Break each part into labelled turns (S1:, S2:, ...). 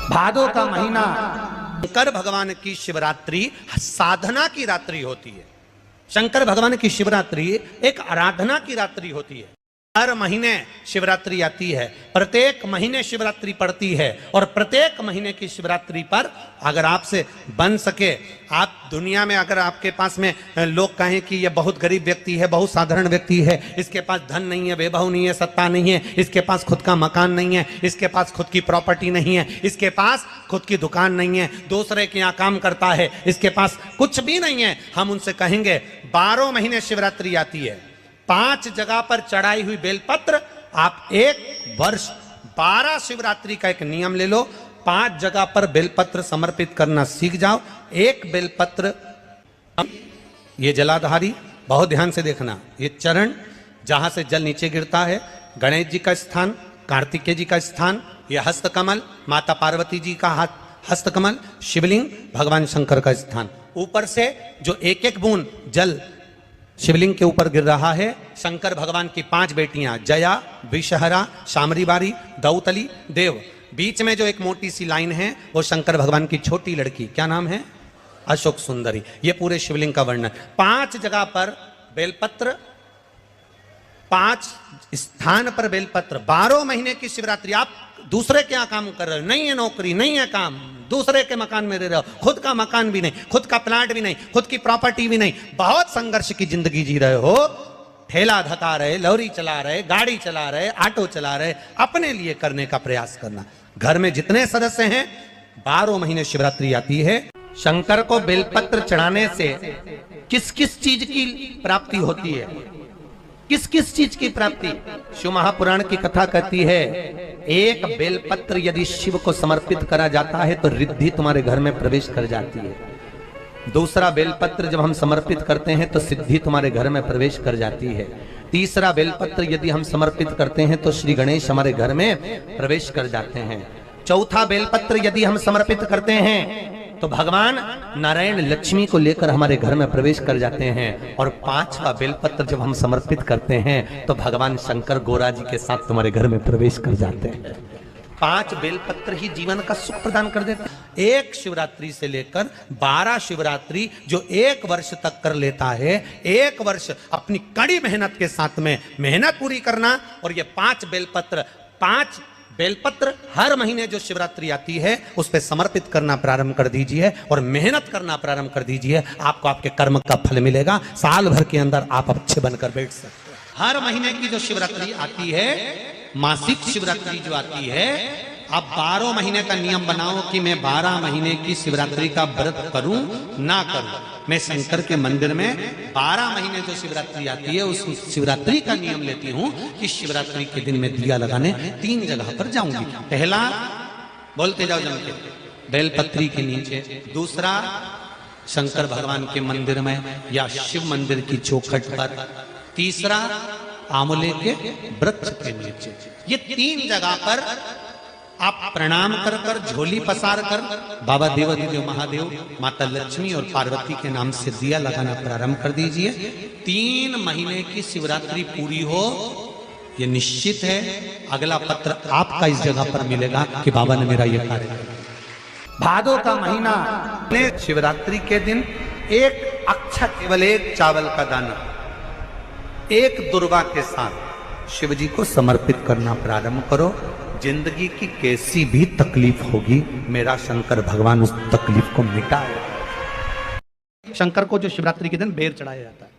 S1: भादो का महीना, शंकर भगवान की शिवरात्रि साधना की रात्रि होती है। शंकर भगवान की शिवरात्रि एक आराधना की रात्रि होती है। हर महीने शिवरात्रि आती है, प्रत्येक महीने शिवरात्रि पड़ती है, और प्रत्येक महीने की शिवरात्रि पर अगर आपसे बन सके, आप दुनिया में अगर आपके पास में लोग कहें कि ये बहुत गरीब व्यक्ति है, बहुत साधारण व्यक्ति है, इसके पास धन नहीं है, वैभव नहीं है, सत्ता नहीं है, इसके पास खुद का मकान नहीं है, इसके पास खुद की प्रॉपर्टी नहीं है, इसके पास खुद की दुकान नहीं है, दूसरे के यहाँ काम करता है, इसके पास कुछ भी नहीं है, हम उनसे कहेंगे 12 महीने शिवरात्रि आती है, 5 जगह पर चढ़ाई हुई बेलपत्र, आप एक वर्ष 12 शिवरात्रि का एक नियम ले लो, 5 जगह पर बेलपत्र समर्पित करना सीख जाओ। एक बेलपत्र, ये जलाधारी, बहुत ध्यान से देखना, ये चरण जहां से जल नीचे गिरता है, गणेश जी का स्थान, कार्तिकेय जी का स्थान, ये हस्तकमल, माता पार्वती जी का हस्तकमल, शिवलिंग, भगवान शंकर का स्थान। ऊपर से जो एक एक बूंद जल शिवलिंग के ऊपर गिर रहा है, शंकर भगवान की 5 बेटियां, जया, विषहरा, शामरीबारी, दौतली, देव। बीच में जो एक मोटी सी लाइन है वो शंकर भगवान की छोटी लड़की, क्या नाम है? अशोक सुंदरी। ये पूरे शिवलिंग का वर्णन। 5 जगह पर बेलपत्र, 5 स्थान पर बेलपत्र, 12 महीने की शिवरात्रि। आप दूसरे के यहाँ काम कर रहे हो, नहीं है नौकरी, नहीं है काम, दूसरे के मकान में रह रहे हो, खुद का मकान भी नहीं, खुद का प्लाट भी नहीं, खुद की प्रॉपर्टी भी नहीं, बहुत संघर्ष की जिंदगी जी रहे हो, ठेला धका रहे, लॉरी चला रहे, गाड़ी चला रहे, ऑटो चला रहे, अपने लिए करने का प्रयास करना। घर में जितने सदस्य हैं, 12 महीने शिवरात्रि आती है। शंकर को बेलपत्र चढ़ाने से किस किस चीज की प्राप्ति होती है? किस किस चीज की प्राप्ति? शिव महापुराण की कथा कहती है, एक बेलपत्र यदि शिव को समर्पित करा जाता है तो रिद्धि तुम्हारे घर में प्रवेश कर जाती है। दूसरा बेलपत्र जब हम समर्पित करते हैं तो सिद्धि तुम्हारे घर में प्रवेश कर जाती है। तीसरा बेलपत्र यदि हम समर्पित करते हैं तो श्री गणेश हमारे घर में प्रवेश कर जाते हैं। चौथा बेलपत्र यदि हम समर्पित करते हैं तो भगवान नारायण लक्ष्मी को लेकर हमारे घर में प्रवेश कर जाते हैं। और 5वां बेलपत्र जब हम समर्पित करते हैं तो भगवान शंकर गोरा जी के साथ तुम्हारे घर में प्रवेश कर जाते हैं। 5 बेलपत्र ही जीवन का सुख प्रदान कर देते हैं। एक शिवरात्रि से लेकर 12 शिवरात्रि जो 1 वर्ष तक कर लेता है, 1 वर्ष अपनी कड़ी मेहनत के साथ में मेहनत पूरी करना, और ये 5 बेलपत्र हर महीने जो शिवरात्रि आती है उस पर समर्पित करना प्रारंभ कर दीजिए और मेहनत करना प्रारंभ कर दीजिए। आपको आपके कर्म का फल मिलेगा। साल भर के अंदर आप अच्छे बनकर बैठ सकते हैं। हर महीने की जो शिवरात्रि आती है, मासिक शिवरात्रि जो आती है, आप 12 महीने का नियम बनाओ कि मैं 12 महीने की शिवरात्रि का व्रत करूं ना करूं। मैं शंकर के मंदिर में 12 महीने जो शिवरात्रि आती है उस शिवरात्रि का नियम लेती हूं कि शिवरात्रि के दिन मैं दिया लगाने 3 जगह पर जाऊंगी। पहला, बोलते जाओ जम के, बेलपत्री के नीचे। दूसरा, शंकर भगवान के मंदिर में या शिव मंदिर की चौखट पर। तीसरा, आंवले के वृक्ष के नीचे। ये 3 जगह पर आप प्रणाम कर कर, झोली पसार कर बाबा देवाधिदेव महादेव, माता लक्ष्मी और पार्वती के नाम से दिया लगाना प्रारंभ कर दीजिए। 3 महीने की शिवरात्रि पूरी हो, ये निश्चित है अगला पत्र आपका इस जगह पर मिलेगा कि बाबा ने मेरा ये कार्य किया। भादो का महीना, शिवरात्रि के दिन एक अक्षत, केवल 1 चावल का दाना, 1 दुर्वा के साथ शिव जी को समर्पित करना प्रारंभ करो। जिंदगी की कैसी भी तकलीफ होगी, मेरा शंकर भगवान उस तकलीफ को मिटाएगा। शंकर को जो शिवरात्रि के दिन बेर चढ़ाया जाता है,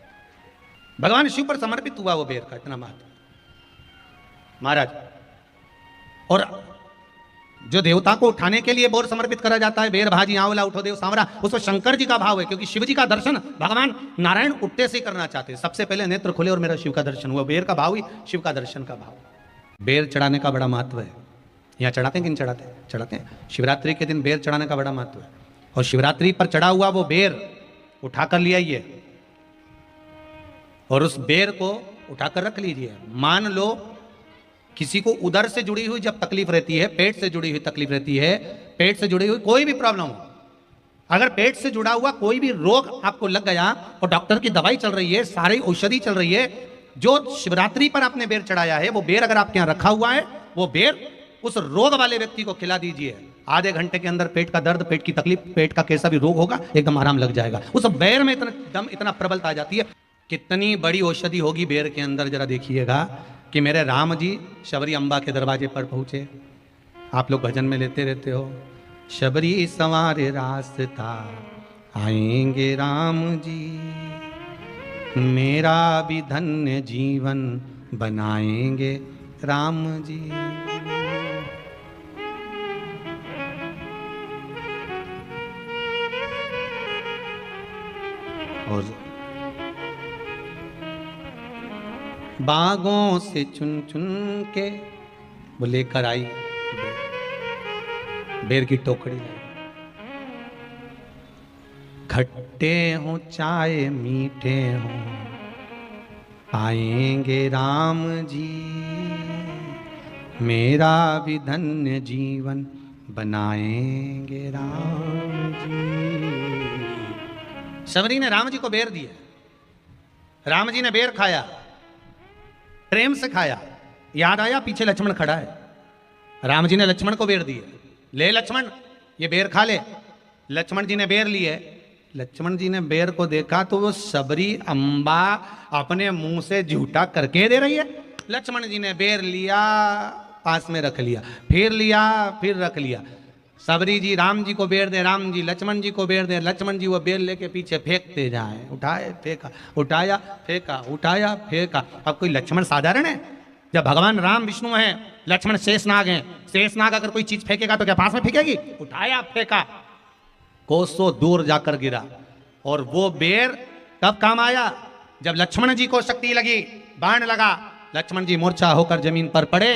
S1: भगवान शिव पर समर्पित हुआ वो बेर का इतना महत्व महाराज। और जो देवता को उठाने के लिए बोर समर्पित करा जाता है, बेर भाजी आंवला उठो देव सांवरा, उसमें शंकर जी का भाव है, क्योंकि शिव जी का दर्शन भगवान नारायण उठते से करना चाहते हैं। सबसे पहले नेत्र खुले और मेरा शिव का दर्शन हुआ। बेर का भाव ही शिव का दर्शन का भाव। बेर चढ़ाने का बड़ा महत्व है। यहाँ चढ़ाते हैं कि नहीं चढ़ाते? चढ़ाते हैं। शिवरात्रि के दिन बेर चढ़ाने का बड़ा महत्व है। और शिवरात्रि पर चढ़ा हुआ वो बेर उठाकर ले आइए और उस बेर को उठाकर रख लीजिए। मान लो किसी को उदर से जुड़ी हुई जब तकलीफ रहती है, पेट से जुड़ी हुई तकलीफ रहती है, पेट से जुड़ी हुई कोई भी प्रॉब्लम हो, अगर पेट से जुड़ा हुआ कोई भी रोग आपको लग गया और डॉक्टर की दवाई चल रही है, सारी औषधि चल रही है, जो शिवरात्रि पर आपने बेर चढ़ाया है वो बेर अगर आपके यहाँ रखा हुआ है, वो बेर उस रोग वाले व्यक्ति को खिला दीजिए। आधे घंटे के अंदर पेट का दर्द, पेट की तकलीफ, पेट का कैसा भी रोग होगा एकदम आराम लग जाएगा। उस बेर में इतना दम, इतना प्रबलता आ जाती है। कितनी बड़ी औषधि होगी बेर के अंदर, जरा देखिएगा कि मेरे राम जी शबरी अम्बा के दरवाजे पर पहुंचे। आप लोग भजन में लेते रहते हो, शबरी संवारे रास्ता आएंगे राम जी, मेरा भी धन्य जीवन बनाएंगे राम जी। और बागों से चुन चुन के वो लेकर आई बेर की टोकरी, खट्टे हो चाहे मीठे हो आएंगे राम जी, मेरा भी धन्य जीवन बनाएंगे राम जी। शबरी ने राम जी को बेर दिया, राम जी ने बेर खाया, प्रेम से खाया। याद आया पीछे लक्ष्मण खड़ा है, राम जी ने लक्ष्मण को बेर दिए, ले लक्ष्मण ये बेर खा ले। लक्ष्मण जी ने बेर लिए, लक्ष्मण जी ने बेर को देखा तो वो शबरी अम्बा अपने मुंह से झूठा करके दे रही है। लक्ष्मण जी ने बेर लिया, पास में रख लिया, फिर लिया, फिर रख लिया। शबरी जी राम जी को बेर दे, राम जी लक्ष्मण जी को बेर दे, लक्ष्मण जी वो बेर लेके पीछे फेंकते जाए, उठाए फेंका, उठाया फेंका, उठाया फेंका। अब कोई लक्ष्मण साधारण है? जब भगवान राम विष्णु हैं, लक्ष्मण शेषनाग हैं, शेषनाग अगर कोई चीज फेंकेगा तो क्या पास में फेंकेगी? उठाया फेंका, कोसों दूर जाकर गिरा। और वो बेर कब काम आया? जब लक्ष्मण जी को शक्ति लगी, बाण लगा, लक्ष्मण जी मूर्छा होकर जमीन पर पड़े।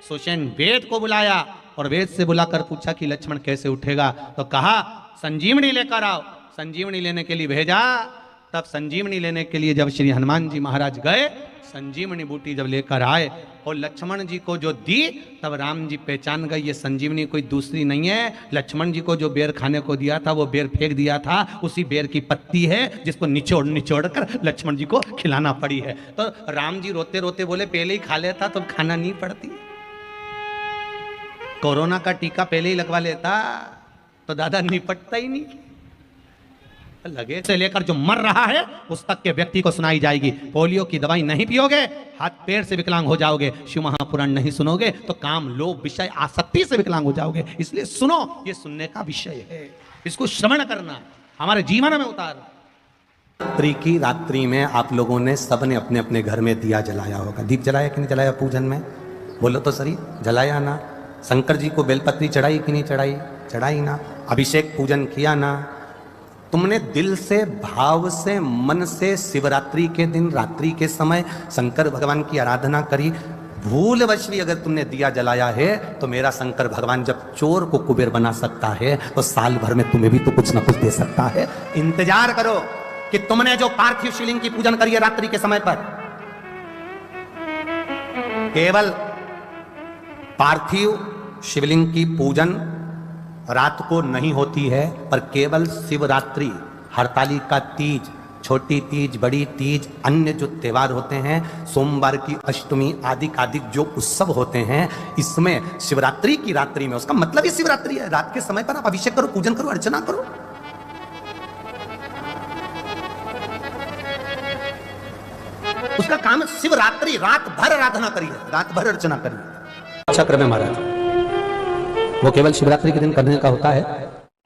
S1: सुषेण वेद को बुलाया और वेद से बुलाकर पूछा कि लक्ष्मण कैसे उठेगा, तो कहा संजीवनी लेकर आओ। संजीवनी लेने के लिए भेजा। तब संजीवनी लेने के लिए जब श्री हनुमान जी महाराज गए, संजीवनी बूटी जब लेकर आए और लक्ष्मण जी को जो दी, तब राम जी पहचान गए ये संजीवनी कोई दूसरी नहीं है। लक्ष्मण जी को जो बेर खाने को दिया था वो बेर फेंक दिया था, उसी बेर की पत्ती है जिसको निचोड़ निचोड़ कर लक्ष्मण जी को खिलाना पड़ी है। तो राम जी रोते रोते बोले पहले ही खा लेता तो खाना नहीं पड़ती। कोरोना का टीका पहले ही लगवा लेता तो दादा निपटता ही नहीं। लगे से लेकर जो मर रहा है उस तक के व्यक्ति को सुनाई जाएगी। पोलियो की दवाई नहीं पियोगे, हाथ पैर से विकलांग हो जाओगे। शिव महापुराण नहीं सुनोगे तो काम लोभ विषय आसक्ति से विकलांग हो जाओगे। इसलिए सुनो, ये सुनने का विषय है, इसको श्रवण करना, हमारे जीवन में उतारना। रात्रि की रात्रि में आप लोगों ने सबने अपने अपने घर में दिया जलाया होगा। दीप जलाया कि नहीं जलाया? पूजन में बोलो तो सही, जलाया ना? शंकर जी को बेलपत्री चढ़ाई कि नहीं चढ़ाई? चढ़ाई ना? अभिषेक पूजन किया ना? तुमने दिल से, भाव से, मन से शिवरात्रि के दिन रात्रि के समय शंकर भगवान की आराधना करी। भूलवश भी अगर तुमने दिया जलाया है तो मेरा शंकर भगवान जब चोर को कुबेर बना सकता है तो साल भर में तुम्हें भी तो कुछ ना कुछ दे सकता है। इंतजार करो कि तुमने जो पार्थिव शिवलिंग की पूजन करी है रात्रि के समय पर, केवल पार्थिव शिवलिंग की पूजन रात को नहीं होती है, पर केवल शिवरात्रि, हरतालिका तीज, छोटी तीज, बड़ी तीज, अन्य जो त्योहार होते हैं, सोमवार की अष्टमी आदि आदि जो उत्सव होते हैं, इसमें शिवरात्रि की रात्रि में, उसका मतलब ही शिवरात्रि है। रात के समय पर आप अभिषेक करो, पूजन करो, अर्चना करो। उसका काम शिवरात्रि, रात भर आराधना करिए, रात भर अर्चना करिए। चक्र में महाराज वो केवल शिवरात्रि के दिन करने का होता है।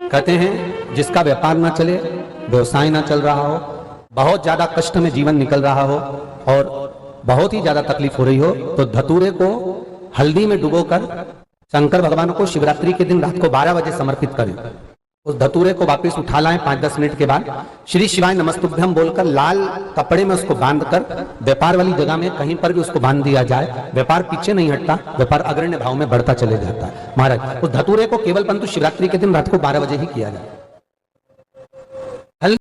S1: कहते हैं जिसका व्यापार ना चले, व्यवसाय ना चल रहा हो, बहुत ज्यादा कष्ट में जीवन निकल रहा हो और बहुत ही ज्यादा तकलीफ हो रही हो, तो धतूरे को हल्दी में डुबोकर शंकर भगवान को शिवरात्रि के दिन रात को 12 बजे समर्पित करें। उस धतूरे को वापस उठा लाएं 5-10 मिनट के बाद, श्री शिवाय नमस्तुभ्यम बोलकर लाल कपड़े में उसको बांधकर व्यापार वाली जगह में कहीं पर भी उसको बांध दिया जाए। व्यापार पीछे नहीं हटता, व्यापार अग्रण्य भाव में बढ़ता चले जाता है। महाराज उस धतूरे को केवल परंतु शिवरात्रि के दिन रात को 12 बजे ही किया जाए।